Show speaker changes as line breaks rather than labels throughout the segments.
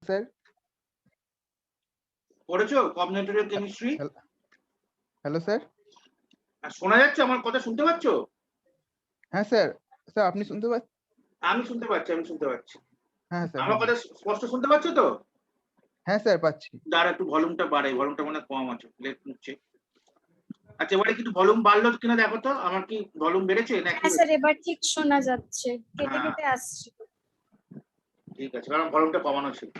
Sir.
পড়েছো combinatorial chemistry?
Hello sir.
শোনা যাচ্ছে আমার কথা? শুনতে পাচ্ছ?
হ্যাঁ স্যার। স্যার আপনি শুনতে পাচ্ছেন?
আমি শুনতে পাচ্ছি।
হ্যাঁ স্যার।
আমার কথা স্পষ্ট শুনতে পাচ্ছ তো?
হ্যাঁ স্যার পাচ্ছি।
দাঁড়া একটু ভলিউমটা বাড়াই, ভলিউমটা মনে কম আছে, লেট নিচ্ছে। আচ্ছা এবারে কি ভলিউম বাড়লো কিনা দেখো তো, আমার কি ভলিউম বেড়েছে নাকি?
হ্যাঁ স্যার এবার ঠিক শোনা যাচ্ছে, কেটে
হ্যাঁ।
কেটে আসছে।
ঠিক আছে, কারণ ভলিউমটা কমানো ছিল।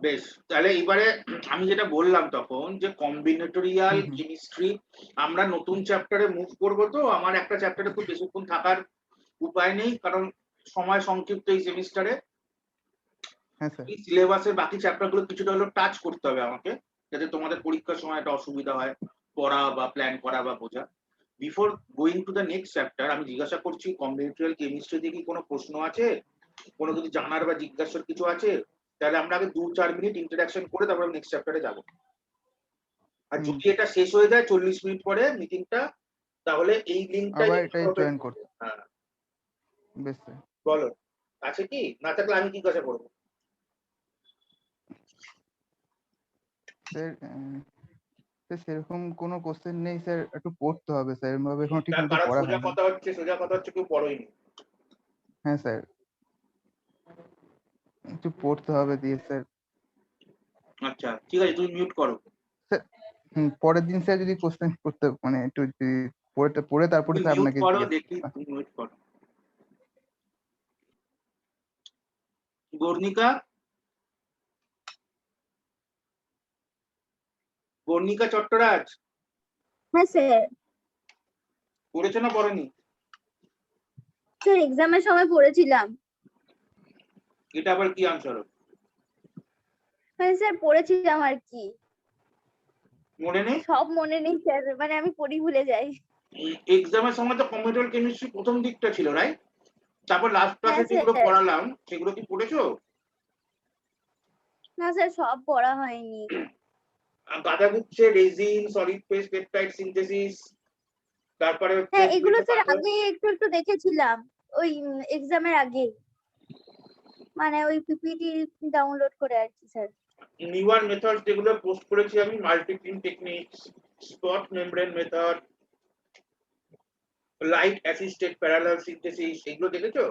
বেশ, তাহলে এবারে আমি যেটা বললাম তখন যে কম্বিনেটোরিয়াল কেমিস্ট্রি আমরা নতুন চ্যাপ্টারে মুভ করব। তো আমার একটা চ্যাপ্টারে খুব বেশিক্ষণ থাকার উপায় নেই, কারণ সময় সংক্ষিপ্ত এই সেমিস্টারে।
হ্যাঁ স্যার।
এই সিলেবাসের বাকি চ্যাপ্টার গুলো কিছুটা হলো টাচ করতে হবে আমাকে, যাতে তোমাদের পরীক্ষার সময় একটা অসুবিধা হয় পড়া বা প্ল্যান করা বা বোঝা। Before going to the next chapter আমি জিজ্ঞাসা করছি কম্বিনেটোরিয়াল কেমিস্ট্রিতে কি কোনো প্রশ্ন আছে, কোনো কিছু জানার বা জিজ্ঞাসার কিছু আছে? তাহলে আমরা আগে 2-4 মিনিট ইন্টারঅ্যাকশন করে তারপর নেক্সট চ্যাপ্টারে যাব। আর যদি এটা শেষ হয়ে যায় 40 মিনিট পরে মিটিংটা, তাহলে এই লিংকটা
আবার এটাই জয়েন করতে।
হ্যাঁ
বেশ স্যার।
বলো, আছে কি? না থাকলে আমি জিজ্ঞাসা করবো।
স্যার সেরকম কোনো কোশ্চেন নেই স্যার, একটু পড়তে হবে স্যার, এরকম এখন ঠিক মতো পড়া
সোজা
হয়নি।
কথা হচ্ছে কেউ পড়েনি।
হ্যাঁ স্যার, একটু পড়তে হবে দিয়ে স্যার।
আচ্ছা ঠিক আছে, তুমি মিউট করো।
স্যার পরের দিন স্যার যদি কোশ্চেন করতে মানে একটু যদি পড়ে তারপরে স্যার
মিউট
আপনাকে
করো, দেখি তুমি মিউট করো। গর্ণিকা, গর্ণিকা চট্টরাজ।
হ্যাঁ স্যার।
পড়েছো না পড়েনি?
স্যার এক্সামের সময় পড়েছিলাম।
এটা আবার কি আনসার?
হ্যাঁ স্যার পড়েছিলাম আর কি।
মনে নেই?
সব মনে নেই স্যার, মানে আমি পড়ি ভুলে যাই।
এক্সামের সময় তো কম্পিউটার কেমিস্ট্রি প্রথম দিকটা ছিল, রাইট? তারপর লাস্ট ক্লাসে
হ্যাঁ,
যেগুলো
স্যার।
পড়ালাম সেগুলো কি পড়েছো?
না স্যার সব পড়া হয়নি।
গাদাগুচ্ছে, resin, solid phase peptide synthesis, তারপরে
হ্যাঁ এগুলো স্যার আগে একটু একটু দেখেছিলাম ওই এক্সামের আগে, মানে ওই পিপিটি ডাউনলোড করে আর কি স্যার।
নিউয়ার মেথড যেগুলো পোস্ট করেছি আমি, multipin techniques, spot membrane method, light assisted parallel synthesis, এগুলো দেখেছো?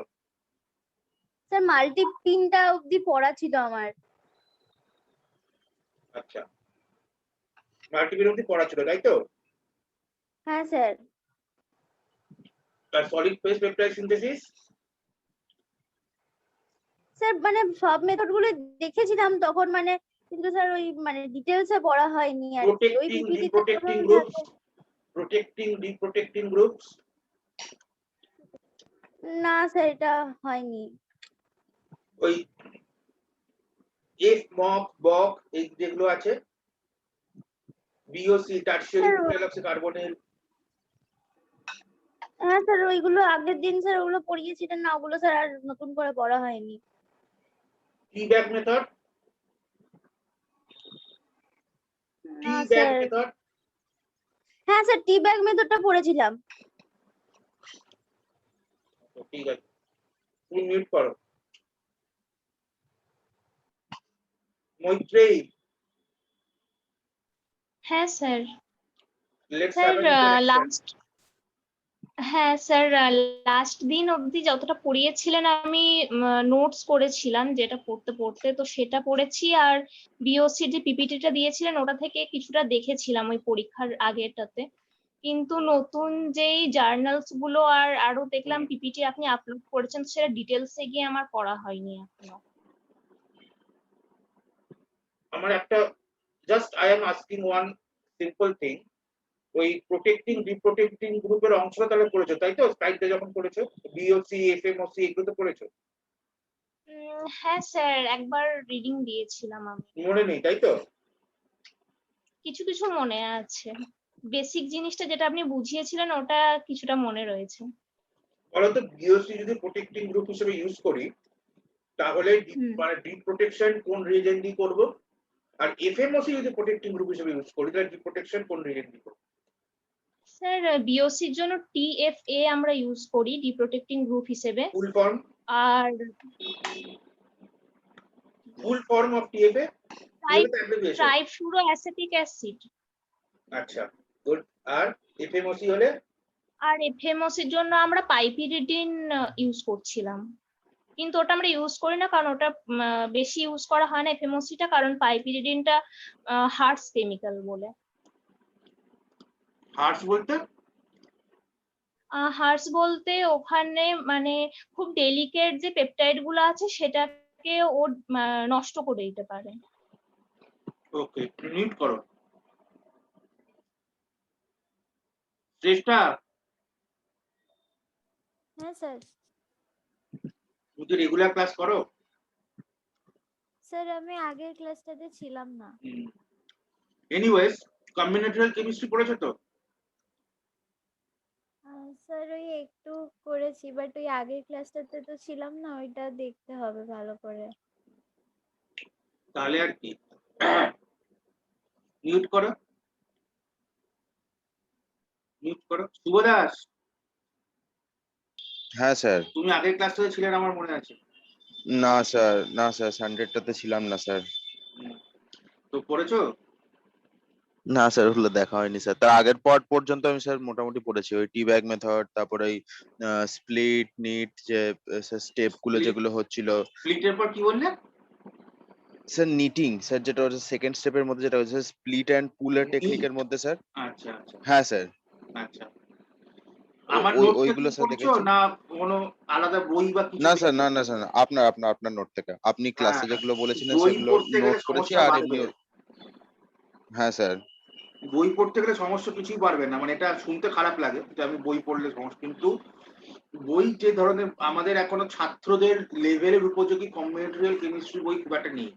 স্যার মাল্টিপিনটা অবধি পড়া ছিল আমার।
আচ্ছা, মাল্টিপ্লিন অবধি পড়া ছিল তাই তো?
হ্যাঁ স্যার।
আর solid phase peptide synthesis?
Sir মানে সব মেথড গুলো দেখেছিলাম তখন, মানে কিন্তু স্যার ওই মানে ডিটেইলসে পড়া হয়নি আর কি। ওই
প্রোটেক্টিং
পিপিটিতে
রিপ্রোটেক্টিং গ্রুপস, প্রোটেক্টিং রিপ্রোটেক্টিং গ্রুপস।
না স্যার এটা হয়নি।
ওই এফ মক বক এই যেগুলো আছে, বিওসি টারশিয়ারি বুটাইলক্সি কার্বনিল।
হ্যাঁ স্যার ওইগুলো আগের দিন স্যার ওগুলো পড়িয়েছিলেন না, ওগুলো স্যার আর নতুন করে পড়া হয়নি।
টি ব্যাগ মেথড, টি
না
ব্যাগ
স্যার।
মেথড।
হ্যাঁ স্যার টি ব্যাগ মেথডটা পড়েছিলাম।
ঠিক আছে, তুমি মিউট করো। মৈত্রেয়ী।
হ্যাঁ sir.
Let's
sir
have an interaction.
Last হ্যাঁ স্যার লাস্ট দিন অবধি যতটা পড়িয়েছিলেন আমি নোটস করেছিলাম যেটা পড়তে পড়তে, তো সেটা পড়েছি। আর বিওসি যে পিপিটিটা দিয়েছিলেন ওটা থেকে কিছুটা দেখেছিলাম ওই পরীক্ষার আগেরটাতে। কিন্তু নতুন যেই জার্নালস গুলো আর আরো দেখলাম পিপিটি আপনি আপলোড করেছেন, সেটা ডিটেলসে গিয়ে আমার পড়া হয়নি এখনো।
আমার একটা just I am asking one simple thing, ওই প্রোটেক্টিং রিপ্রোটেক্টিং গ্রুপের অংশটা তাহলে পড়েছো তাই তো? স্লাইডে যখন পড়েছো বিওসি এফএমওসি এগুলো তো পড়েছো?
হ্যাঁ স্যার একবার রিডিং দিয়েছিলাম আমি।
মনে নেই তাই তো?
কিছু কিছু মনে আছে, বেসিক জিনিসটা যেটা আপনি বুঝিয়েছিলেন ওটা কিছুটা মনে রয়েছে।
বলতো বিওসি যদি প্রোটেক্টিং গ্রুপ হিসেবে ইউজ করি তাহলে মানে ডিপ প্রোটেকশন কোন রিজন দিয়ে করব, আর এফএমওসি যদি প্রোটেক্টিং গ্রুপ হিসেবে ইউজ করি তাহলে ডিপ প্রোটেকশন কোন রিজন দিয়ে করব?
স্যার বিওসির জন্য টিএফএ আমরা ইউজ করি ডি প্রোটেক্টিং গ্রুপ হিসেবে।
Full form?
আর
full form of TFA?
Trifluoroacetic acid.
আচ্ছা, গুড। আর এফএমওসি হলে?
আর এফএমওসির জন্য আমরা পাইপিরিডিন ইউজ করছিলাম, কিন্তু ওটা আমরা ইউজ করি না কারণ ওটা বেশি ইউজ করা হয় না এফএমওসিটা, কারণ পাইপিরিডিনটা হার্টস কেমিক্যাল বলে।
হার্স বলতে?
হার্স বলতে ওখানে মানে খুব ডেলিকেট যে পেপটাইড গুলো আছে সেটাকে ও নষ্ট করে দিতে পারে।
ওকে, মিউট করো। চেষ্টা,
হ্যাঁ স্যার।
তুমি কি রেগুলার ক্লাস করো?
স্যার আমি আগের ক্লাসটাতে ছিলাম না।
এনিওয়েজ, কম্বিনেটরিয়াল কেমিস্ট্রি পড়েছো তো?
স্যার ওই একটু করেছি, বাট ওই আগের ক্লাসটাতে তো ছিলাম না, ওইটা দেখতে হবে ভালো করে।
তাহলে আর কি, মিউট করো, মিউট করো। শুভ দাস,
হ্যাঁ স্যার।
তুমি আগের ক্লাসটাতে ছিলেন আমার মনে আছে।
না স্যার, না স্যার, সানডেটাতে ছিলাম না স্যার।
তো পড়েছো?
না স্যার, ওগুলো দেখা হয়নি স্যার। তার আগের পর্ট পর্যন্ত আমি স্যার মোটামুটি পড়েছি, ওই টি ব্যাগ মেথড, তারপরে ওই স্প্লিট নিট যে স্টেপ গুলো যেগুলো হচ্ছিল।
স্প্লিটের পর কি বললে?
স্যার নিটিং স্যার, যেটা হচ্ছে সেকেন্ড স্টেপের মধ্যে, যেটা হচ্ছে স্প্লিট এন্ড পুলের টেকনিকের মধ্যে স্যার।
আচ্ছা আচ্ছা
হ্যাঁ স্যার।
আচ্ছা। আমার
ওই
নোট থেকে
ওইগুলো স্যার
পড়ছো
দেখেছি।
না কোনো আলাদা বই বা কিছু?
না স্যার, না না স্যার, আপনার নোট থেকে, আপনি ক্লাসে
হ্যাঁ,
যেগুলো বলেছিলেন
বই
সেগুলো
পড়তে গেলে
নোট করেছি।
সমস্যা
আর
বাড়বে।
এমনি হ্যাঁ স্যার।
বই পড়তে গেলে সমস্যা কিছুই পারবে না, মানে এটা শুনতে খারাপ লাগে যে আমি বই পড়লে সমস্যা, কিন্তু বই যে ধরনের আমাদের এখনো ছাত্রদের লেভেলের উপযোগী কম্বিনেটরিয়াল কেমিস্ট্রি বই খুব একটা নেই,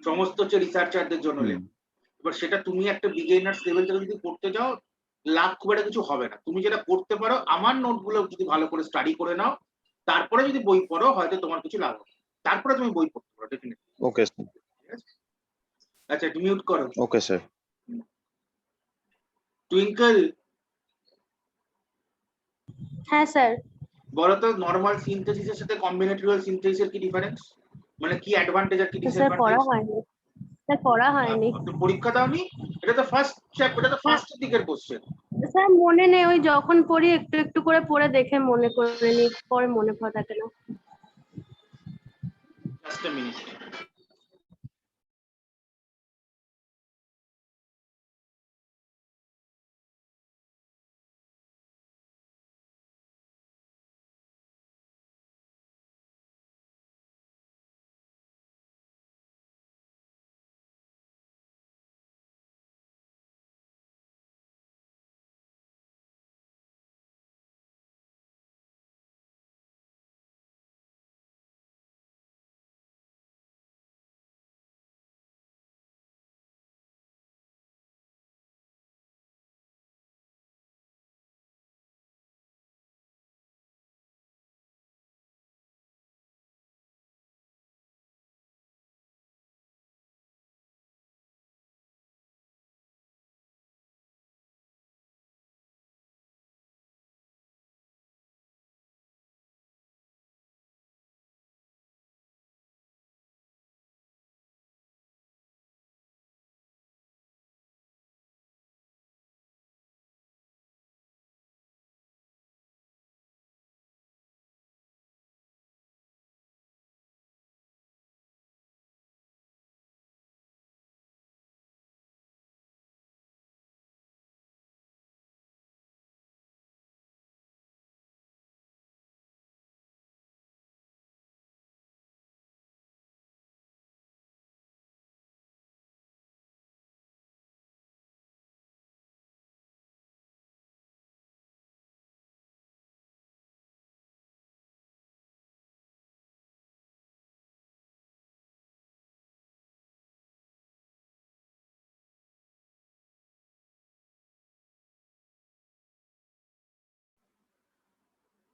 সমস্ত হচ্ছে রিসার্চারদের জন্য লেখা। এবার সেটা তুমি একটা বিগিনার্স লেভেল থেকে যদি করতে যাও, লাভ খুব একটা কিছু হবে না। তুমি যেটা করতে পারো, আমার নোটগুলো যদি ভালো করে স্টাডি করে নাও, তারপরে যদি বই পড়ো হয়তো তোমার কিছু লাভ হবে, তারপরে তুমি বই পড়তে পারো ডেফিনেটলি।
Okay sir.
আচ্ছা, মিউট করো।
Okay sir.
টুইঙ্কল,
হ্যাঁ স্যার।
বলো তো নরমাল সিনথেসিসের সাথে কম্বিনেটরিয়াল সিনথেসিসের কি ডিফারেন্স, মানে কি অ্যাডভান্টেজ আর কি
স্যার পড়া
ডিসঅ্যাডভান্টেজ?
হয়নি, স্যার পড়া হয়নি।
পরীক্ষা দাওনি? এটা তো ফার্স্ট চ্যাপ্টার, এটা তো ফার্স্ট দিকের কোশ্চেন।
স্যার মনে নেই, ওই যখন পড়ি একটু একটু করে পড়ে দেখে মনে করে নিই, পরে মনে থাকে না।
Just a minute.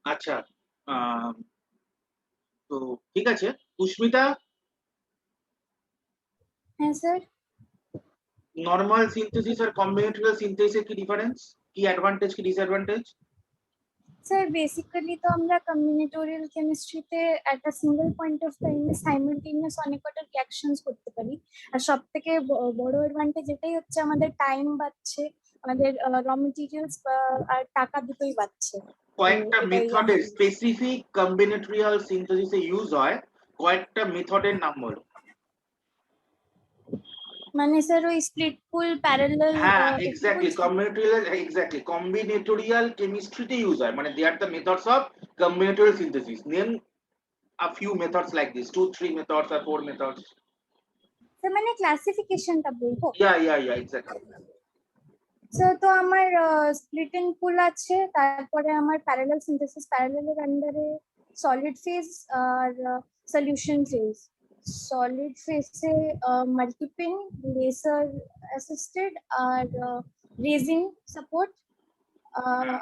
আচ্ছা, তো ঠিক আছে। সুস্মিতা,
হ্যাঁ স্যার।
নরমাল সিনথেসিস আর কম্বিনেটরিয়াল সিনথেসিসের কি ডিফারেন্স, কি অ্যাডভান্টেজ কি ডিসঅ্যাডভান্টেজ?
স্যার বেসিক্যালি তো আমরা কম্বিনেটোরিয়াল কেমিস্ট্রিতে একটা সিঙ্গেল পয়েন্ট অফ টাইমে সাইমালটেনিয়াস অনেক কটা রিঅ্যাকশনস করতে পারি। আর সব থেকে বড় অ্যাডভান্টেজ এটাই হচ্ছে আমাদের টাইম বাঁচছে, আমাদের র মেটেরিয়ালস আর টাকা দুটোই বাঁচছে।
কয়েকটা
এটাই
মেথডের
আমার-
স্পেসিফিক কম্বিনেটরিয়াল সিনথেসিসে ইউজ হয়, কয়েকটা মেথডের নাম বলো।
মানে স্যার ওই স্প্লিট পুল প্যারালাল
হ্যাঁ কম্বিনেটোরিয়াল কেমিস্ট্রিতে ইউজ হয়, মানে they are the methods of combinatorial synthesis. Name a few methods like this, 2-3 methods or 4 methods.
Sir মানে ক্লাসিফিকেশনটা বলবো।
Yeah, exactly.
স্যার তো আমার স্প্লিট এন্ড পুল আছে, তারপরে আমার প্যারালাল সিনথেসিস, প্যারালালের আন্ডারে সলিড ফেজ আর সলিউশন ফেজ। সলিড ফেজে মাল্টিপিন, লেজার অ্যাসিস্টেড আর raisin support,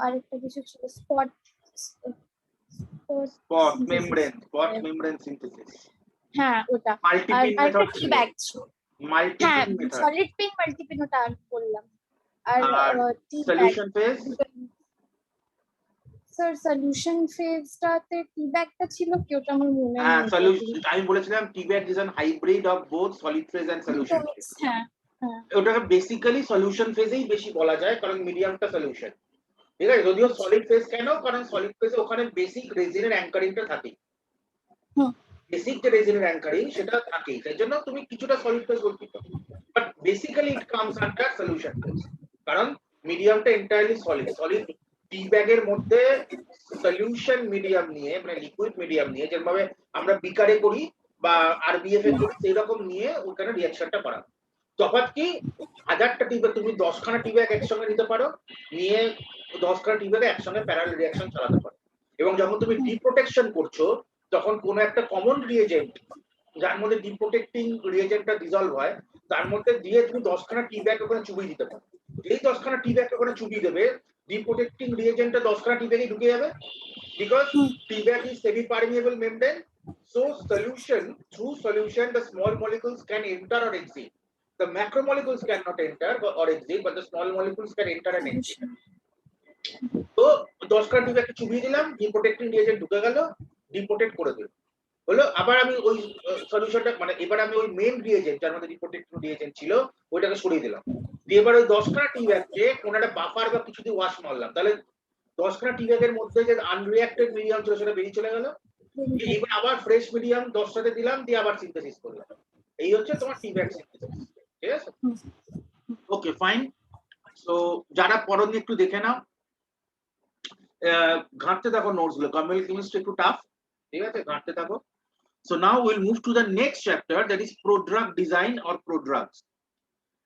আর একটা কিছু ছিল স্পট
membrane synthesis.
হ্যাঁ ওটা। আর
Multi-pin
একটা
method
কি
ছিল।
ব্যাগ হ্যাঁ
Multi-pin method.
সলিড পিন মাল্টিপিন ওটা আর বললাম। আর
আর
টি
solution phase.
স্যার সলিউশন ফেজটাতে টি ব্যাগটা ছিল কি ওটা আমার মনে
হ্যাঁ
নেই।
solution, আমি বলেছিলাম T-bag is an hybrid of both solid phase and solution phase.
হ্যাঁ
ওটাকে বেসিক্যালি সলিউশন ফেজেই বেশি বলা যায়, কারণ মিডিয়ামটা সলিউশন। ঠিক আছে, যদিও সলিড ফেজ কেন, কারণ সলিড ফেজে ওখানে বেসিক রেজিনের অ্যাঙ্কারিংটা থাকে। বেসিক যে রেজিনের অ্যাঙ্কারিং সেটা থাকেই, তাই জন্য তুমি কিছুটা সলিড ফেজ বলতে পারো, but basically it comes under solution phase, কারণ মিডিয়ামটা এন্টায়ারলি সলিড। সলিড টি ব্যাগের মধ্যে সলিউশন মিডিয়াম নিয়ে, মানে লিকুইড মিডিয়াম নিয়ে, যেভাবে আমরা বিকারে করি বা আরবিএফ এ করি সেই রকম নিয়ে ওখানে রিঅ্যাকশনটা করা। তফাৎ কি, 1000টা টি ব্যাগ তুমি 10খানা টি ব্যাগ একসঙ্গে নিতে পারো, নিয়ে 10খানা টি ব্যাগে একসঙ্গে প্যারালাল রিঅ্যাকশন চালাতে পারো। এবং যখন তুমি ডিপ্রোটেকশন করছো তখন কোনো একটা কমন রিএজেন্ট যার মধ্যে ডিপ্রোটেক্টিং রিএজেন্টটা ডিসলভ হয় তার মধ্যে দিয়ে তুমি 10খানা টি ব্যাগ ওখানে চুবিয়ে দিতে পারো। এই 10খানা টি ব্যাগ ওখানে চুবিয়ে দেবে, ডিপ্রোটেক্টিং রিএজেন্টটা 10খানা টি ব্যাগে ঢুকে যাবে, because T bag is semi permeable membrane. So through solution the small molecules can enter or exit. The macromolecules cannot enter or exit, but the small molecules can enter and exit. তো 10খানা টি bag চুবিয়ে দিলাম, ডিপ্রোটেক্টিং reagent ঢুকে গেল, ডিপ্রোটেক্ট করে দিল হলো। আবার আমি ওই সলিউশনটা, মানে এবার আমি ওই মেইন রিএজেন্ট যার মধ্যে ডিপ্রোটেক্টিং রিএজেন্ট ছিল ওইটাকে সরিয়ে দিলাম, দিয়ে এবার ওই 10খানা টি ব্যাগকে কোনো একটা বাফার বা কিছু দিয়ে ওয়াশ মারলাম, তাহলে 10খানা টি ব্যাগের মধ্যে যে আনরিঅ্যাক্টেড মিডিয়াম ছিল সেটা বেরিয়ে চলে গেল। এবার আবার ফ্রেশ মিডিয়াম 10টাতে দিলাম, দিয়ে আবার সিনথেসিস করলাম। এই হচ্ছে তোমার টি ব্যাগ সিনথেসিস। ঠিক আছে, ওকে ফাইন। সো যারা পড়নি একটু দেখে নাও, ঘাঁটতে থাকো নোটস গুলো, কম্বিনেশন কেমিস্ট্রি একটু টাফ, ঠিক আছে, ঘাঁটতে থাকো। So now we'll move to the next chapter, that is prodrug design or prodrugs.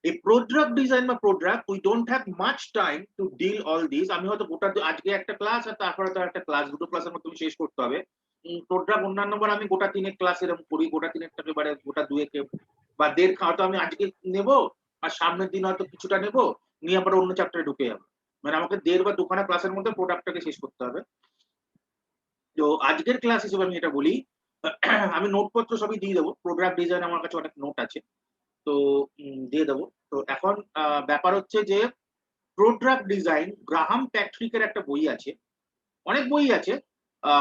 A prodrug design বা prodrug, we don't have much time to deal all these. আমি হয়তো গোটা আজকে একটা ক্লাস আর তারপরে তো একটা ক্লাস, দুটো ক্লাসের মধ্যে তুমি শেষ করতে হবে। prodrug অন্যান্য বার আমি গোটা 3 ক্লাস এরকম করি, গোটা 3 এবারে গোটা 2 বা 1.5 হয়তো আমি আজকে নেব, আর সামনের দিন হয়তো কিছুটা নেব, নিয়ে আবার অন্য চ্যাপ্টারে ঢুকে যাবো। মানে আমাকে 1.5 বা 2খানা ক্লাসের মধ্যে প্রোডাক্টটাকে শেষ করতে হবে। তো আজকের ক্লাস হিসেবে আমি এটা বলি, আমি নোটপত্র সবই দিয়ে দেবো, প্রোডাক্ট ডিজাইন আমার কাছে অনেক নোট আছে, তো দিয়ে দেবো। তো এখন ব্যাপার হচ্ছে যে প্রোডাক্ট ডিজাইন, গ্রাহাম প্যাট্রিকের একটা বই আছে, অনেক বই আছে,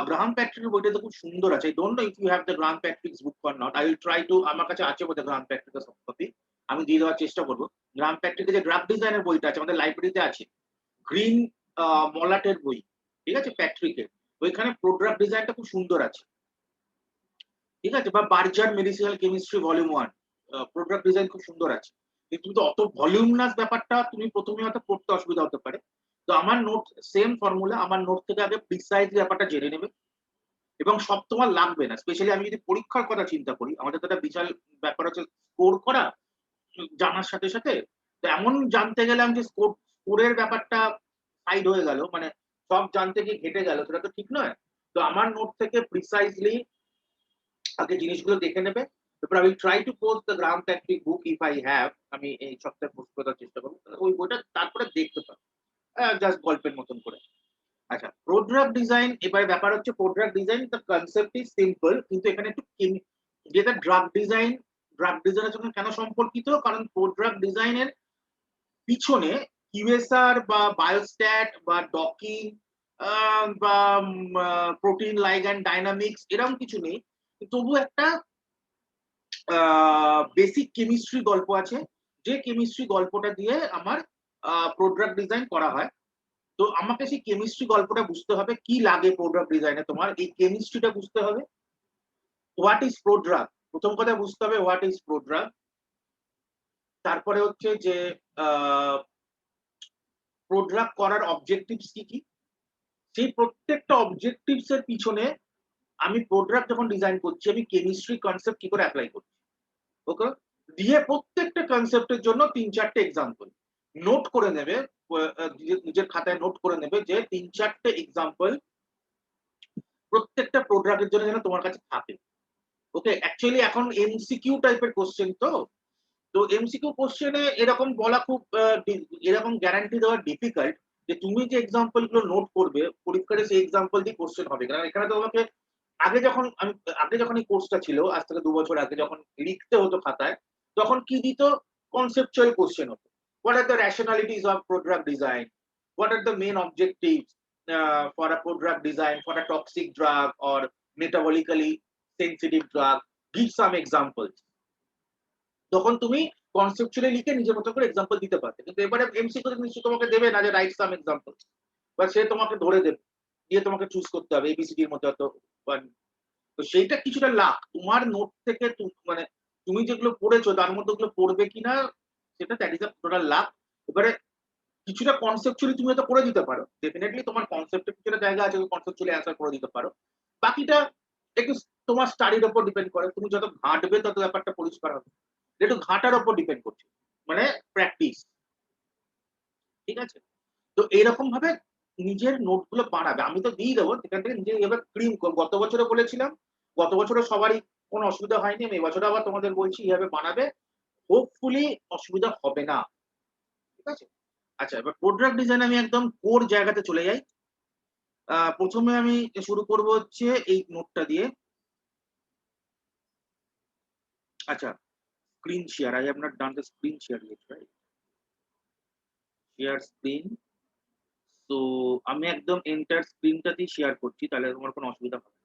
গ্রাহাম প্যাট্রিকের বইটা তো খুব সুন্দর আছে। I don't know if you have the Graham Patrick's book or not, I will try to, আমার কাছে আছে বোধহয় গ্রাহাম প্যাট্রিকের সফট কপি, আমি দিয়ে দেওয়ার চেষ্টা করবো। গ্রাহাম প্যাট্রিকের যে ড্রাগ ডিজাইনের বইটা আছে আমাদের লাইব্রেরিতে আছে, গ্রিন মলাটের বই, ঠিক আছে, প্যাট্রিকের, ওইখানে প্রোডাক্ট ডিজাইনটা খুব সুন্দর আছে, ঠিক আছে, বা Berger medicinal chemistry volume 1, product design খুব সুন্দর আছে। কিন্তু অত ভলিউমনাস ব্যাপারটা তুমি প্রথমে হয়তো পড়তে অসুবিধা হতে পারে। তো আমার নোট সেম ফর্মুলা, আমার নোট থেকে আগে প্রিসাইজলি ব্যাপারটা জেনে নেবে, এবং সব তোমার লাগবে না। স্পেশালি আমি যদি পরীক্ষার কথা চিন্তা করি, আমাদের তো একটা বিশাল ব্যাপার হচ্ছে স্কোর করা জানার সাথে সাথে, তো এমন জানতে গেলাম যে স্কোরের ব্যাপারটা সাইড হয়ে গেল, মানে সব জানতে গিয়ে ঘেটে গেল, সেটা তো ঠিক নয়। তো আমার নোট থেকে প্রিসাইজলি আগে জিনিসগুলো দেখে নেবে। তারপর আমি try to post the Graham Patrick book if I have, আমি এই সপ্তাহে পোস্ট করার চেষ্টা করবো, ওই বইটা তারপরে দেখতে পাবো, জাস্ট গল্পের মতন করে। আচ্ছা, প্রোডাক্ট ডিজাইন, এবার ব্যাপার হচ্ছে product design, the concept is simple, কিন্তু এখানে একটু যেটা ড্রাগ ডিজাইনের সঙ্গে কেন সম্পর্কিত, কারণ প্রোডাক্ট ডিজাইনের পিছনে কিউএসআর বা বায়োস্ট্যাট বা ডকিং বা প্রোটিন লাইগ্যান্ড ডাইনামিক্স এরকম কিছু নেই, তবু একটা বেসিক কেমিস্ট্রি গল্প আছে, যে কেমিস্ট্রি গল্পটা দিয়ে আমার প্রোডাক্ট ডিজাইন করা হয়। তো আমাকে সেই কেমিস্ট্রি গল্পটা বুঝতে হবে, কি লাগে প্রোডাক্ট ডিজাইনে, তোমার এই কেমিস্ট্রিটা বুঝতে হবে। হোয়াট ইজ প্রোড্রাগ, প্রথম কথা বুঝতে হবে হোয়াট ইজ প্রোড্রাগ। তারপরে হচ্ছে যে প্রোড্রাগ করার অবজেক্টিভস কি কি, সেই প্রত্যেকটা অবজেক্টিভস এর পিছনে আমি প্রোডাক্ট যখন ডিজাইন করছি আমি কেমিস্ট্রি কনসেপ্ট কি করে অ্যাপ্লাই করছি। ওকে, দিয়ে প্রত্যেকটা কনসেপ্টের জন্য 3-4টে এক্সাম্পল নোট করে নেবে, নিজের খাতায় নোট করে নেবে যে 3-4টে এক্সাম্পল প্রত্যেকটা প্রোডাক্টের জন্য যেন তোমার কাছে থাকে। ওকে, অ্যাকচুয়ালি এখন এমসিকিউ টাইপের কোশ্চেন, তো এমসিকিউ কোশ্চেনে এরকম বলা খুব এরকম গ্যারান্টি দেওয়া ডিফিকাল্ট যে তুমি যে এক্সাম্পল গুলো নোট করবে পরীক্ষায় সেই এক্সাম্পল দিয়ে কোশ্চেন হবে। কারণ এখানে তো তোমাকে আগে যখন এই কোর্সটা ছিল, আজ থেকে 2 বছর আগে যখন লিখতে হতো খাতায়, তখন কি দিত, কনসেপচুয়াল কোশ্চেন হতো। What are the rationalities of product design, what are the main objectives for a product design for a toxic drug or metabolically sensitive drug, give some examples. তখন তুমি কনসেপচুয়ালি লিখে নিজের মতো করে এক্সাম্পল দিতে পারবে। কিন্তু এবারে এমসিকিউ নিশ্চয়ই তোমাকে দেবে না যে রাইট সাম এক্সাম্পল, বা সে তোমাকে ধরে দেবে, দিয়ে তোমাকে চুজ করতে হবে এবিসিডির মতো এত। তো সেইটা কিছুটা লাখ তোমার নোট থেকে মানে তুমি যেগুলো পড়েছো তার মধ্যে ওগুলো পড়বে কিনা সেটা that is a total lakh. এবারে কিছুটা কনসেপচুয়ালি তুমি হয়তো করে দিতে পারো, ডেফিনেটলি তোমার কনসেপ্টের কিছুটা জায়গা আছে কনসেপচুয়ালি অ্যান্সার করে দিতে পারো। বাকিটা একটু তোমার স্টাডির উপর ডিপেন্ড করে, তুমি যত ঘাঁটবে তত ব্যাপারটা পরিষ্কার হবে। একটু ঘাটার উপর ডিপেন্ড করছে, মানে প্র্যাকটিস। ঠিক আছে, তো এইরকম ভাবে নিজের নোটগুলো বানাবে। আমি তো দিয়ে দেবো সেখান থেকে নিজে এবার ক্রিম। গত বছরে বলেছিলাম, গত বছরে সবারই কোনো অসুবিধা হয়নি, আমি এবছরে আবার তোমাদের বলছি এইভাবে বানাবে, হোপফুলি অসুবিধা হবে না। ঠিক আছে, আচ্ছা এবার প্রোডাক্ট ডিজাইন আমি একদম কোর জায়গাতে চলে যাই। প্রথমে আমি শুরু করব হচ্ছে এই নোটটা দিয়ে। আচ্ছা, screen share, I have not done the screen share yet, right? Share screen. তো আমি একদম এন্টার স্ক্রিনটা দিয়ে শেয়ার করছি, তাহলে তোমার কোনো অসুবিধা হবে না।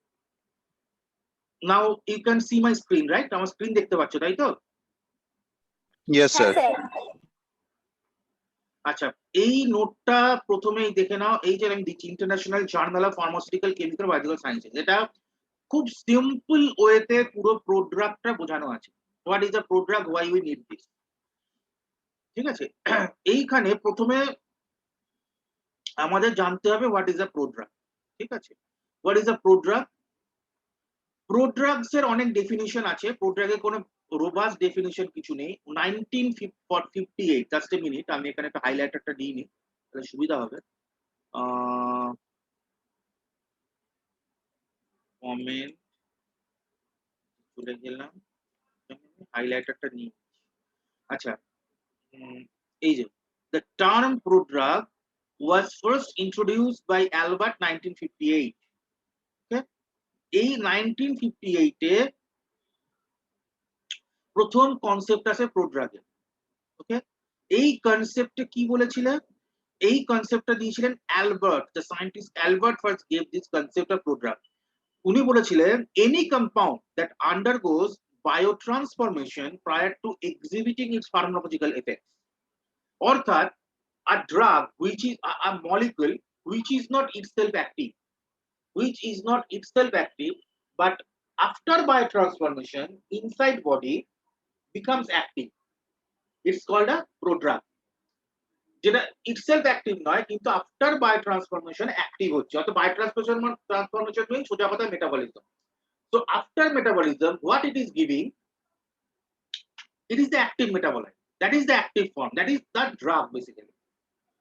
Now you can see my screen, right? আমার স্ক্রিন দেখতে পাচ্ছ, তাই তো?
ইয়েস
হ্যাঁ
স্যার।
স্যার।
আচ্ছা, এই নোটটা প্রথমেই দেখে নাও, এই যে আমি দিচ্ছি international journal of pharmaceutical chemical biological sciences. এটা খুব সিম্পল ওয়েতে পুরো প্রোডাক্টটা বোঝানো আছে। What is a product, why we need this. ঠিক আছে, এইখানে প্রথমে আমাদের জানতে হবে হোয়াট ইজ আ প্রোডাক্ট। ঠিক আছে, হোয়াট ইজ আ প্রোডাক্ট। প্রোড্রাগস এর অনেক ডেফিনিশন আছে, প্রোড্রাগের কোনো রোবাস্ট ডেফিনিশন কিছু নেই। 1958, জাস্ট এ মিনিট, আমি এখানে একটা হাইলাইটারটা দিইনি, তাহলে সুবিধা হবে। কমেন্ট চলে গেলাম, হাইলাইটারটা নিই। আচ্ছা, এই যে the term prodrug was first introduced by Albert 1958. Okay, এই 1958 এ প্রথম কনসেপ্ট আছে প্রোড্রাগের। ওকে, এই কনসেপ্টে কি বলেছিলেন, এই কনসেপ্টটা দিয়েছিলেন Albert, the scientist Albert first gave this concept of prodrug. উনি বলেছিলেন any compound that undergoes biotransformation prior to exhibiting its pharmacological effects. অর্থাৎ a drug which is a molecule which is not itself active, but after biotransformation inside body becomes active, it's called a prodrug. যেটা itself active নয় কিন্তু after biotransformation active হচ্ছে, অর্থাৎ biotransformation মিন সোজা কথা metabolism. So after metabolism what it is giving, it is the active metabolite, that is the active form, that is the drug basically.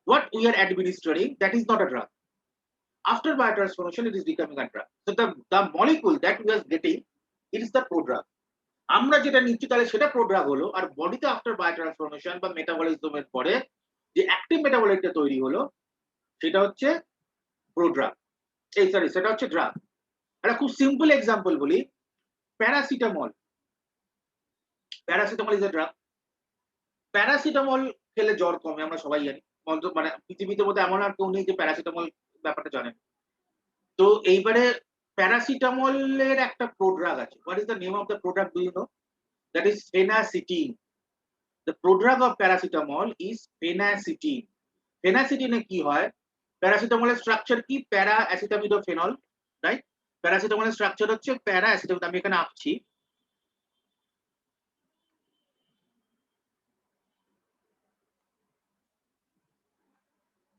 What we are administering, that is not a drug. After biotransformation it is becoming a drug. So the molecule that we are getting, it is the prodrug. আমরা যেটা নিচ্ছি তাহলে সেটা prodrug হলো, আর বডিতে after biotransformation বা মেটাবলিজমের পরে যে অ্যাক্টিভ মেটাবলাইটটা তৈরি হলো সেটা হচ্ছে প্রোড্রাগ, এই সরি সেটা হচ্ছে ড্রাগ। একটা খুব সিম্পল এক্সাম্পল বলি, paracetamol. Paracetamol is a drug. Paracetamol খেলে জ্বর কমে, আমরা সবাই জানি। মানে পৃথিবীতে বোধহয় এমন আর কেউ নেই যে প্যারাসিটামল ব্যাপারটা জানেন। তো এইবারে প্যারাসিটামলের একটা প্রোড্রাগ আছে। What is the name of the product, do you know? That is phenacetin. The prodrug of paracetamol is phenacetin. ফেনাসিটিনে কি হয়? প্যারাসিটামলের স্ট্রাকচার কি? প্যারা অ্যাসিটামিডোফেনল, রাইট? প্যারাসিটামলের স্ট্রাকচার হচ্ছে প্যারা অ্যাসিটামিড। আমি এখানে আঁকছি।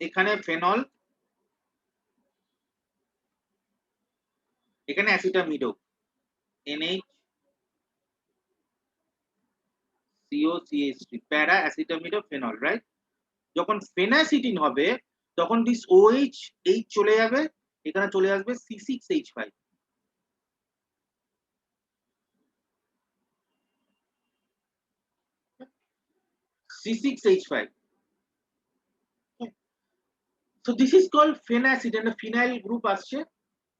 এখানে ফেনল, এখানে অ্যাসিটামিডো, NH COCH3, প্যারা অ্যাসিটামিডোফেনল, রাইট? যখন ফেনাসিটিন হবে তখন দিস OH H চলে যাবে, এখানে চলে আসবে C6H5। C6H5। So this is called phenacetin, a phenyl group আসছে,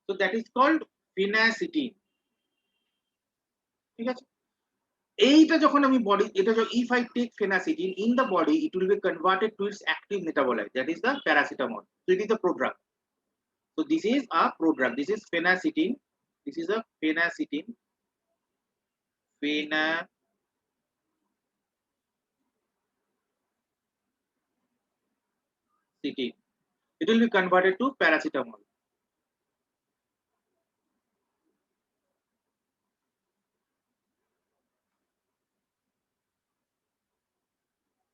so that is called phenacetin, ঠিক আছে? এইটা যখন আমি বডি, এটা if I take phenacetin in the body, it will be converted to its active metabolite, that is the paracetamol. So it is a prodrug. So this is a prodrug. This is phenacetin. This is a phenacetin. Phenacetin. It will be converted to paracetamol.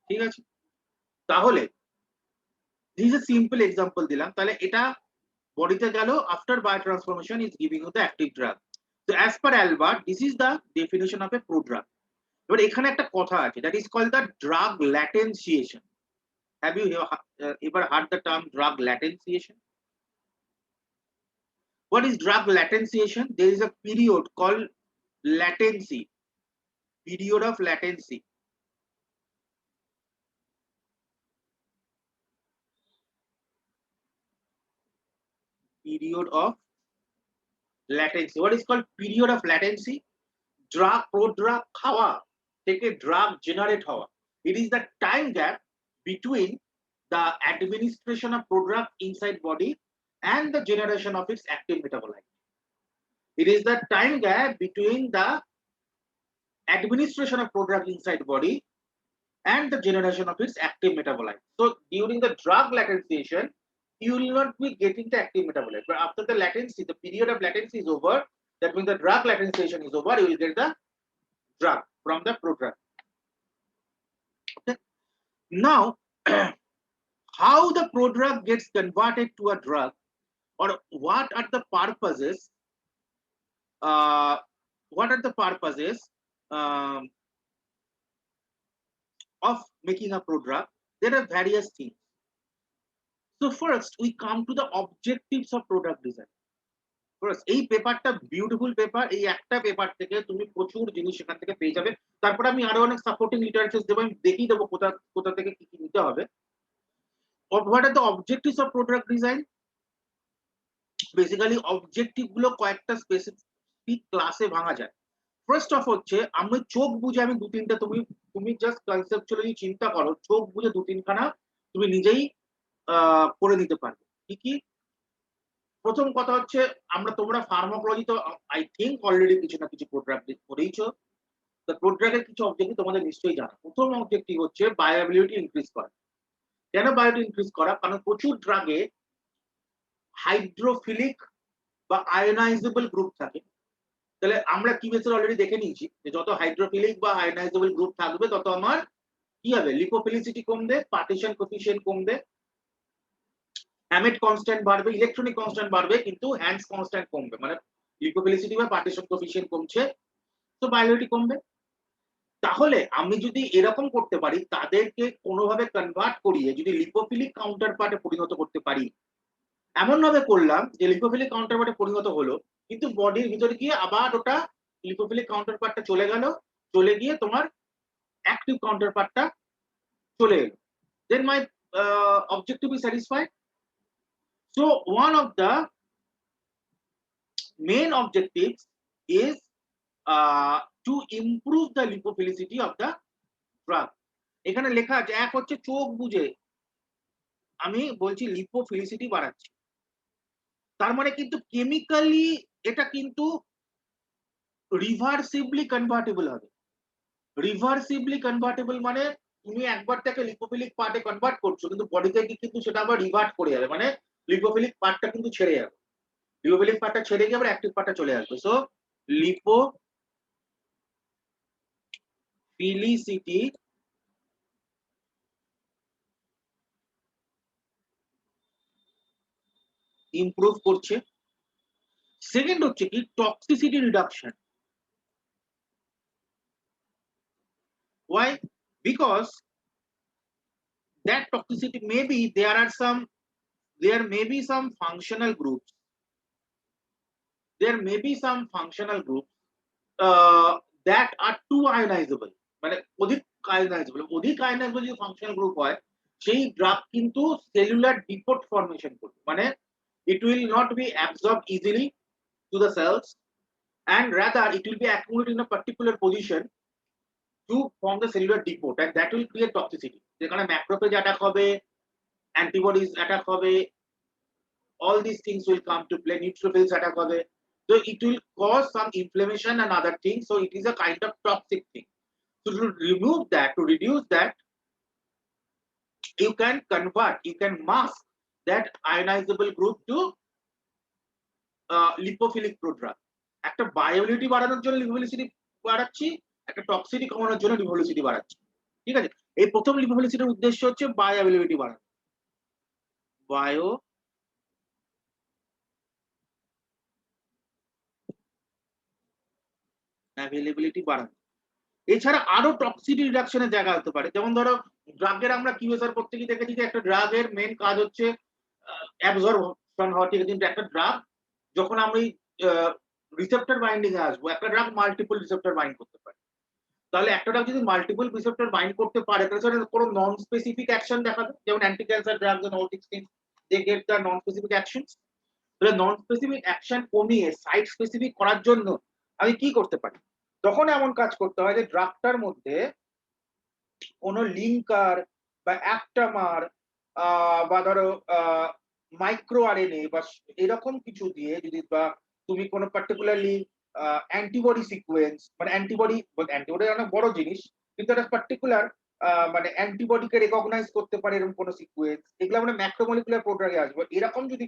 ঠিক আছে? তাহলে this is a simple example দিলাম। তাহলে এটা বডিতে গেল, after biotransformation is giving you the active drug. So as per Albert, this is the definition of a prodrug. এবার এখানে একটা কথা আছে, that is called the drug latentiation. Have you ever heard the term drug latentiation? What is drug latentiation? There is a period called latency, period of latency. Period of latency. What is called period of latency? Drug, prodrug খাওয়া থেকে drug generate হওয়া. It is the time gap between the administration of prodrug inside body and the generation of its active metabolite. It is the time gap between the administration of prodrug inside body and the generation of its active metabolite. So during the drug latentiation, you will not be getting the active metabolite. But after the latency, the period of latency is over. That means the drug latentiation is over. You will get the drug from the prodrug. Okay. Now, how the prodrug gets converted to a drug, or what are the purposes? What are the purposes of making a prodrug? There are various things. So first, we come to the objectives of product design. First, এই পেপারটা beautiful paper, এই একটা paper থেকে তুমি প্রচুর জিনিস এখান থেকে পেয়ে যাবে। তারপরে আমি আরো অনেক সাপোর্টিং লিটারেচার দেবো, আমি দেখিয়ে দেবো কোথা থেকে কি কি নিতে হবে। What are the objectives of product design? Basically objective গুলো কয়েকটা স্পেসিফিক ক্লাসে ভাঙা যায়। ফার্স্ট অফ হচ্ছে, আমি চোখ বুঝে আমি দু তিনটা, তুমি জাস্ট কনসেপচুয়ালি চিন্তা করো, চোখ বুঝে দু তিনখানা তুমি নিজেই করে নিতে পারবে। কি কি? প্রথম কথা হচ্ছে, তোমরা ফার্মাকোলজি তো আই থিঙ্ক অলরেডি কিছু না কিছু প্রোডাক্ট করেইছো। তো প্রোডাক্টের কিছু অবজেক্টিভ তোমাদের নিশ্চয়ই জানা। প্রথম অবজেক্টিভ হচ্ছে বায়োঅ্যাবিলিটি ইনক্রিজ করা। কেন বায়োঅ্যাবিলিটি ইনক্রিজ করা? কারণ প্রচুর ড্রাগে হাইড্রোফিলিক বা আয়োনাইজেবল গ্রুপ থাকে। তাহলে আমরা কি বেসে অলরেডি দেখে নিয়েছি যে যত হাইড্রোফিলিক বা আয়োনাইজেবল গ্রুপ থাকবে তত আমার কি হবে? লিপোফিলিসিটি কমবে, পার্টিশন কোএফিশিয়েন্ট কমবে, হ্যামেট কনস্ট্যান্ট বাড়বে, ইলেকট্রনিক কনস্ট্যান্ট বাড়বে, কিন্তু হ্যান্ডস কনস্ট্যান্ট কমবে। মানে লিপোফিলিসিটি বা পার্টিশন কোএফিশিয়েন্ট কমছে, তো বায়োঅ্যাবিলিটি কমবে। তাহলে আমি যদি এরকম করতে পারি, তাদেরকে কোনোভাবে কনভার্ট করিয়ে যদি লিপোফিলিক কাউন্টার পার্টে পরিণত করতে পারি, এমন ভাবে করলাম যে লিপোফিলিক কাউন্টার পার্টে পরিণত হলো, কিন্তু বডির ভিতরে গিয়ে আবার ওটা লিপোফিলিক কাউন্টার পার্টটা চলে গিয়ে তোমার অ্যাক্টিভ কাউন্টার পার্টটা চলে এলো। Then my objective is satisfied. So one of the main objectives is to improve the lipophilicity of the drug. এখানে লেখা আছে, এক হচ্ছে চোখ বুঝে আমি বলছি লিপোফিলিসিটি বাড়াচ্ছি, তার মানে কিন্তু কেমিক্যালি এটা কিন্তু রিভার্সিবলি কনভার্টেবল হবে। রিভার্সিবলি কনভার্টেবল মানে তুমি একবার তাকে লিপোফিলিক পার্টে কনভার্ট করছো, কিন্তু বডি থেকে কিন্তু সেটা আবার রিভার্ট করে যাবে, মানে লিপোফিলিক পার্টটা কিন্তু ছেড়ে যাবে, লিপোফিলিক পার্টটা ছেড়ে গিয়ে আবার অ্যাক্টিভ পার্টটা চলে আসবে। সো লিপোফিলিসিটি ইমপ্রুভ করছে। সেকেন্ড হচ্ছে কি toxicity reduction. Why? Because that toxicity, maybe there may be some functional groups, that are too ionizable, মানে অধিক ionizable যে functional group হয় সেই ড্রাগ কিন্তু সেলুলার ডিপোর্ট ফর্মেশন করবে, মানে it will not be absorbed easily to the cells and rather it will be accumulated in a particular position to form the cellular depot, and that will create toxicity. যেখানে macrophage attack হবে, antibodies attack হবে, all these things will come to play, neutrophils attack হবে, so it will cause some inflammation and other things, so it is a kind of toxic thing. So to remove that, to reduce that, you can mask that ionizable group to lipophilic prodrug. একটা বায়োলিটি বাড়ানোর জন্য লিপোফিলিসিটি বাড়াচ্ছি, একটা toxicity কমানোর জন্য লিপোফিলিসিটি বাড়াচ্ছি, ঠিক আছে। এই প্রথম লিপোফিলিসিটির উদ্দেশ্য হচ্ছে বায়োঅ্যাভেলেবিলিটি বাড়ানো, অ্যাভেলেবিলিটি বাড়ানো। এছাড়া আরো টক্সিটি রিডাকশনের জায়গা হতে পারে, যেমন ধরো ড্রাগের আমরা কিউএসআর করতে গিয়ে দেখেছি যে একটা ড্রাগের মেন কাজ হচ্ছে অ্যাবজর্পশন হওয়া, ঠিক আছে, কিন্তু একটা ড্রাগ যখন আমরা রিসেপ্টর বাইন্ডিং এ আসবো, একটা ড্রাগ মাল্টিপল রিসেপ্টর বাইন্ড করতে পারে, তাহলে একটা ড্রাগ যদি মাল্টিপল রিসেপ্টর বাইন্ড করতে পারে তাহলে সেটা কোনো নন স্পেসিফিক অ্যাকশন দেখাবে, যেমন anti cancer drugs and all this things they get the non specific actions. তাহলে নন স্পেসিফিক অ্যাকশন কমিয়ে সাইট স্পেসিফিক করার জন্য আমি কি করতে পারি, তখন এমন কাজ করতে হয় যে ড্রাগটার মধ্যে কোনো লিঙ্কার বা অ্যাক্টামার বা ধরো মাইক্রো আরএনএ বা এরকম কিছু দিয়ে যদি, বা তুমি কোনো পার্টিকুলারলি অ্যান্টিবডি সিকোয়েন্স, মানে অ্যান্টিবডি অনেক বড় জিনিস, কিন্তু একটা পার্টিকুলার মানে অ্যান্টিবডিকে রেকগনাইজ করতে পারে এরকম কোনো সিকোয়েন্স, এগুলো আমরা ম্যাক্রোমলিকুলার প্রোডাক্টে আসবো। এরকম যদি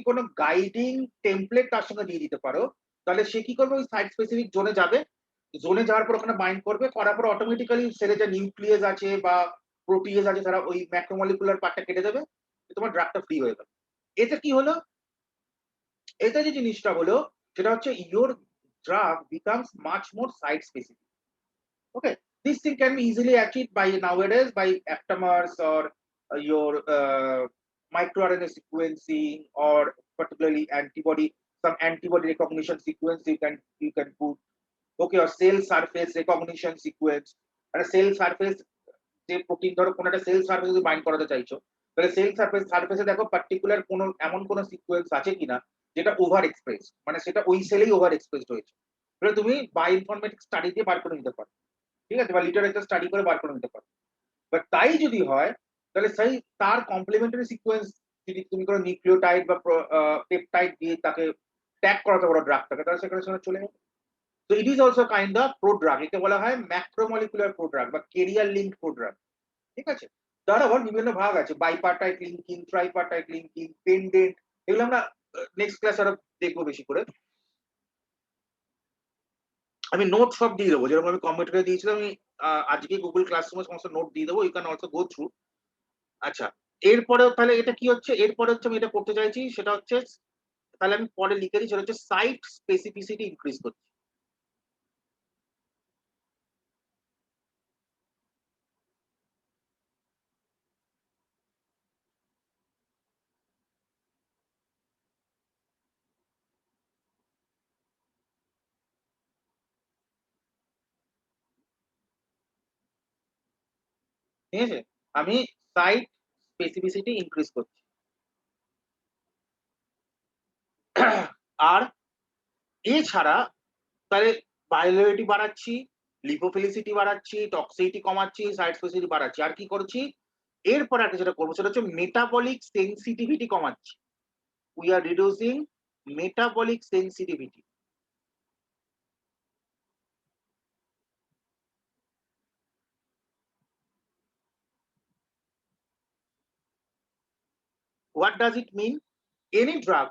কোনো গাইডিং টেমপ্লেট তার সঙ্গে দিয়ে দিতে পারো, তাহলে সে কি করবে, ওই সাইট স্পেসিফিক জোনে যাবে, জোনে যাওয়ার পর ওখানে বাইন্ড করবে, করার পর অটোমেটিক্যালি সেলে যে নিউক্লিয়াস আছে বা প্রোটিয়েজ আছে তারা ওই ম্যাক্রোমলিকুলার পার্টটা কেটে দেবে, তোমার ড্রাগটা ফ্রি হয়ে গেল। এতে কি হলো, এতে যে জিনিসটা হলো সেটা হচ্ছে your drug becomes much more site specific. Okay, this thing can be easily achieved by nowadays by aptamers or your microRNA sequencing, or particularly some antibody recognition sequence you can put, okay, or cell surface recognition sequence, and a cell surface যে protein ধরো কোন একটা sell surface যদি bind করাতে চাইছো, তাহলে sell সারফেসে দেখো পার্টিকুলার কোন এমন কোন সিকোয়েন্স আছে কিনা যেটা ওভার এক্সপ্রেস, মানে সেটা ওই সেলেই ওভার এক্সপ্রেসড হয়েছে, তাহলে তুমি বায়োইনফরমেটিক স্টাডি দিয়ে বার করে নিতে পারো, ঠিক আছে, বা লিটারেচার স্টাডি করে বার করে নিতে পারো। বাট তাই যদি হয় তাহলে সেই তার কমপ্লিমেন্টারি সিকোয়েন্স যদি তুমি কোনো নিউক্লিওটাইড বা পেপটাইড দিয়ে তাকে ট্যাগ করাতে পারো ড্রাগটাকে, তাহলে সেখানে চলে যাবে। So it is also kind of prodrug, একে বলা হয় ম্যাক্রোমলিকুলার প্রোড্রাগ বা ক্যারিয়ার লিঙ্ক প্রোড্রাগ, ঠিক আছে। তার আবার বিভিন্ন ভাগ আছে, বাইপার্টাইট লিঙ্কিং, ট্রাইপার্টাইট লিঙ্কিং, পেন্ডেন্ট, এগুলো আমরা নেক্সট ক্লাস আরো দেখবো বেশি করে। আমি নোট সব দিয়ে দেবো, যেরকম আমি কম্পিউটারে দিয়েছিলাম, আমি আজকে গুগল ক্লাসরুমে সমস্ত নোট দিয়ে দেবো, you can also go through. আচ্ছা, এরপরে তাহলে এটা কি হচ্ছে, এরপরে হচ্ছে আমি এটা করতে চাইছি সেটা হচ্ছে, তাহলে আমি পরে লিখে দিই, সেটা হচ্ছে সাইট স্পেসিফিসিটি ইনক্রিজ করছে। ঠিক আছে, আমি সাইট স্পেসিফিসিটি ইনক্রিজ করছি। আর এছাড়া তাহলে বায়োলিটি বাড়াচ্ছি, লিপোফিলিসিটি বাড়াচ্ছি, টক্সিসিটি কমাচ্ছি, সাইট স্পেসিফিসিটি বাড়াচ্ছি, আর কি করছি, এরপর একটা যেটা করবো সেটা হচ্ছে মেটাবলিক সেন্সিটিভিটি কমাচ্ছি। We are reducing metabolic sensitivity. What does it mean? Any drug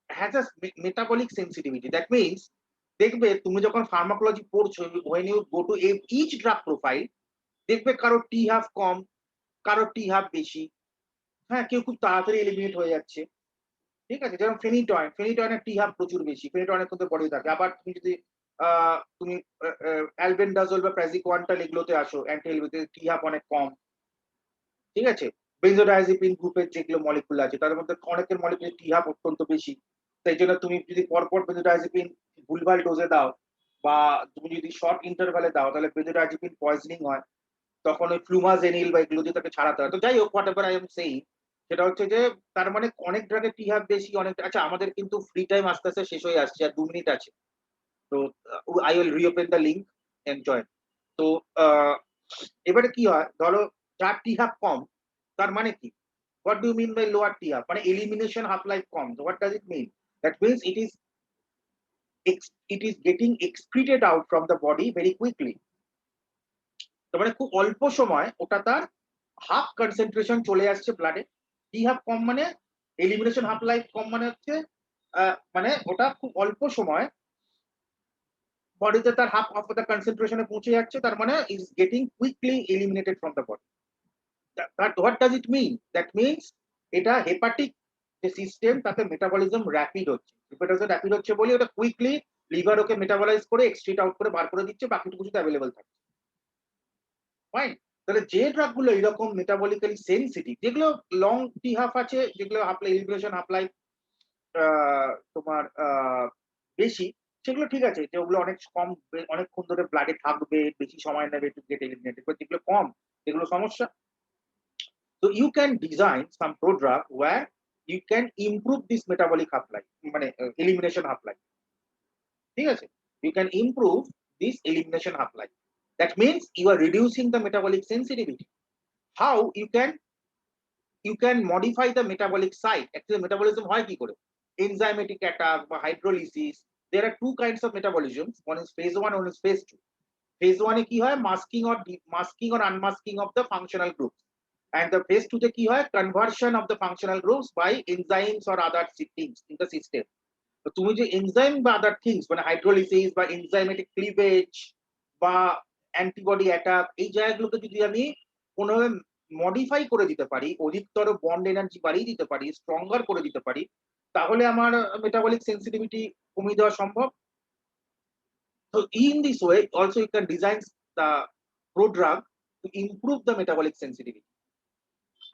has a metabolic sensitivity. That means দেখবে তুমি যখন ফার্মাকোলজি পড়ছো, when you go to each drug profile, দেখবে কারো টি হাফ কম, কারো টি হাফ বেশি, হ্যাঁ কেউ খুব তাড়াতাড়ি এলিমিনেট হয়ে যাচ্ছে, ঠিক আছে। যেমন ফেনিটয়েনের টি হাফ প্রচুর বেশি, ফেনিটয়েনের কিন্তু বডি থাকে। আবার তুমি যদি তুমি অ্যালবেন্ডাজোল বা প্রাজিকোয়ান্টাল এগুলোতে আসো, অ্যান্টি এলবিতে টি হাফ অনেক কম, ঠিক আছে। বেনজোডায়াজিপিন গ্রুপের যেগুলো মলিকুল আছে তার মধ্যে অনেকের মলিকুল টি হাফ অত্যন্ত বেশি, তাই জন্য তুমি যদি পরপর বেনজোডায়াজিপিন ভুলভাল ডোজে দাও বা তুমি যদি শর্ট ইন্টারভ্যালে দাও তাহলে বেনজোডায়াজিপিন পয়জনিং হয়, তখন ওই ফ্লুমাজেনিল বা এগুলো দিয়ে তাকে ছাড়াতে হয়। তো যাই হোক, what ever I am saying, সেটা হচ্ছে যে তার মানে অনেক ড্রাগের টি হাফ বেশি, অনেক। আচ্ছা, আমাদের কিন্তু ফ্রি টাইম আস্তে আস্তে শেষ হয়ে আসছে, আর 2 মিনিট আছে। তো I will reopen the link and join. তো এবারে কি হয়, ধরো যার টি হাফ কম তার মানে কি, what do you mean by lower T half? মানে elimination half life com. So what does it mean? That means it is getting excreted out from the body very quickly. তো মানে খুব অল্প সময় ওটা তার হাফ কনসেন্ট্রেশন চলে আসছে ব্লাডে। টি হাফ কম মানে এলিমিনেশন হাফ লাইফ কম মানে হচ্ছে মানে ওটা খুব অল্প সময় বডিতে তার হাফ অফ দ্য কনসেন্ট্রেশনে পৌঁছে যাচ্ছে, তার মানে is getting quickly eliminated from the body. What does it mean? That means এটা হেপাটিক যে সিস্টেম তাতে মেটাবলিজম র্যাপিড হচ্ছে, মেটাবলিজম র্যাপিড হচ্ছে বলে ওটা কুইকলি লিভার ওকে মেটাবলাইজ করে এক্সট্রিট আউট করে বার করে দিচ্ছে, বাকিটুকু শুধু অ্যাভেলেবল থাকছে। ফাইন। তাহলে যে ড্রাগ গুলো এরকম মেটাবলিক্যালি সেনসিটিভ, যেগুলো লং টি হাফ আছে, যেগুলো half life elimination half life তোমার বেশি, সেগুলো ঠিক আছে, যেগুলো অনেক কম অনেকক্ষণ ধরে ব্লাডে থাকবে, বেশি সময় নেবে টু গেট এলিমিনেটেড, যেগুলো কম এগুলো সমস্যা। So you can design some prodrug where you can improve this metabolic half life, মানে elimination half life, ঠিক আছে। You can improve this elimination half life. That means you are reducing the metabolic sensitivity. How you can modify the metabolic site? Actually metabolism হয় কি করে? Enzymatic attack বা hydrolysis. There are two kinds of metabolism. One is phase 1, one is phase 2. Phase 1 এ কি হয়, masking or unmasking of the functional groups. And the phase 2 তে কি হয়, conversion of the functional groups by enzymes or other things in the system. তো তুমি যে enzyme বা other things মানে হাইড্রোলিসিস বা এনজাইমেটিক ক্লিভেজ বা অ্যান্টিবডি অ্যাটাক, এই জায়গাগুলোকে যদি আমি কোনোভাবে মডিফাই করে দিতে পারি, অধিকতর বন্ড এনার্জি বাড়িয়ে দিতে পারি, স্ট্রঙ্গার করে দিতে পারি, তাহলে আমার মেটাবলিক সেন্সিটিভিটি কমিয়ে দেওয়া সম্ভব। So in this way also you can design the prodrug to improve the metabolic sensitivity.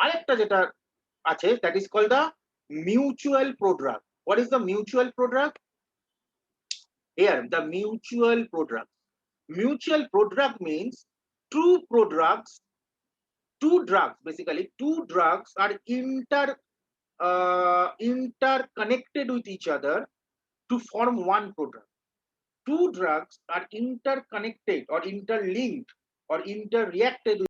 আরেকটা যেটা আছে, that is called the mutual prodrug. What is the mutual prodrug? Here the mutual prodrug. Mutual prodrug means two drugs basically, two drugs are interconnected with each other to form one prodrug. Two drugs are interconnected or interlinked or interreacted